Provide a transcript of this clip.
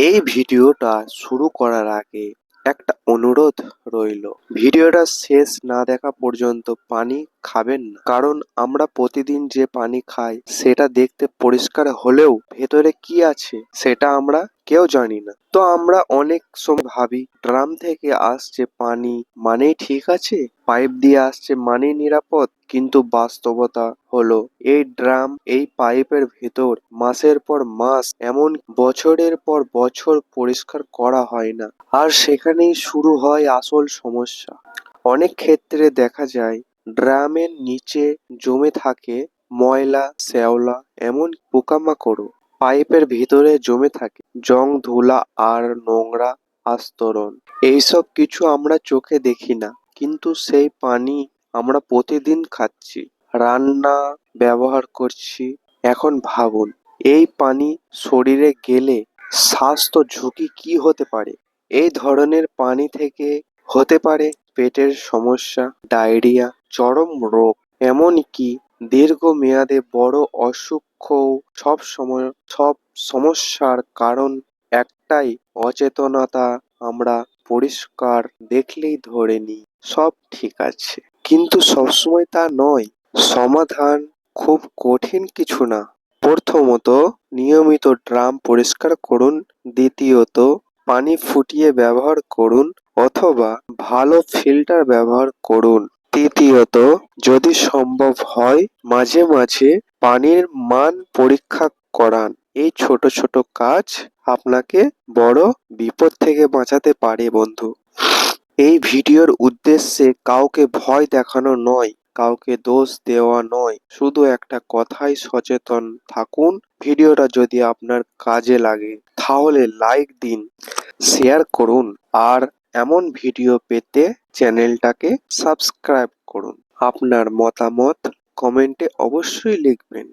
এই ভিডিওটা শুরু করার আগে একটা অনুরোধ রইল, ভিডিওটা শেষ না দেখা পর্যন্ত পানি খাবেন না। কারণ আমরা প্রতিদিন যে পানি খাই সেটা দেখতে পরিষ্কার হলেও ভেতরে কি আছে সেটা আমরা কেউ জানি না। তো আমরা অনেক সময় ভাবি ড্রাম থেকে আসছে পানি মানেই ঠিক আছে, পাইপ দিয়ে আসছে মানেই নিরাপদ। কিন্তু বাস্তবতা হলো এই ড্রাম, এই পাইপের ভেতর মাসের পর মাস, এমন বছরের পর বছর পরিষ্কার করা হয় না। আর সেখানেই শুরু হয় আসল সমস্যা। অনেক ক্ষেত্রে দেখা যায় ড্রামের নিচে জমে থাকে ময়লা, শ্যাওলা, এমন পোকামাকড়ও পাইপের ভিতরে জমে থাকে জং, ধুলা আর নোংরা আস্তরণ। এইসব কিছু আমরা চোখে দেখি না, কিন্তু সেই পানি আমরা প্রতিদিন খাচ্ছি, রান্না ব্যবহার করছি। এখন ভাবুন, এই পানি শরীরে গেলে স্বাস্থ্য ঝুঁকি কি হতে পারে। এই ধরনের পানি থেকে হতে পারে পেটের সমস্যা, ডায়রিয়া, চরম রোগ, এমনকি দীর্ঘমেয়াদে বড় অসুখও। সব সমস্যার কারণ একটাই, অচেতনতা। আমরা পরিষ্কার দেখলেই ধরে নিই সব ঠিক আছে, কিন্তু সবসময় তা নয়। সমাধান খুব কঠিন কিছু না। প্রথমত, নিয়মিত ড্রাম পরিষ্কার করুন। দ্বিতীয়ত, পানি ফুটিয়ে ব্যবহার করুন অথবা ভালো ফিল্টার ব্যবহার করুন। তৃতীয়ত, যদি সম্ভব হয় মাঝে মাঝে পানির মান পরীক্ষা করান। এই ছোট ছোট কাজ আপনাকে বড় বিপদ থেকে বাঁচাতে পারে বন্ধু। এই ভিডিওর উদ্দেশ্যে কাউকে ভয় দেখানো নয়, কাউকে দোষ দেওয়া নয়, শুধু একটা কথাই, সচেতন থাকুন। ভিডিওটা যদি আপনার কাজে লাগে তাহলে লাইক দিন, শেয়ার করুন, আর এমন ভিডিও পেতে চ্যানেলটাকে সাবস্ক্রাইব করুন। আপনার মতামত কমেন্টে অবশ্যই লিখবেন।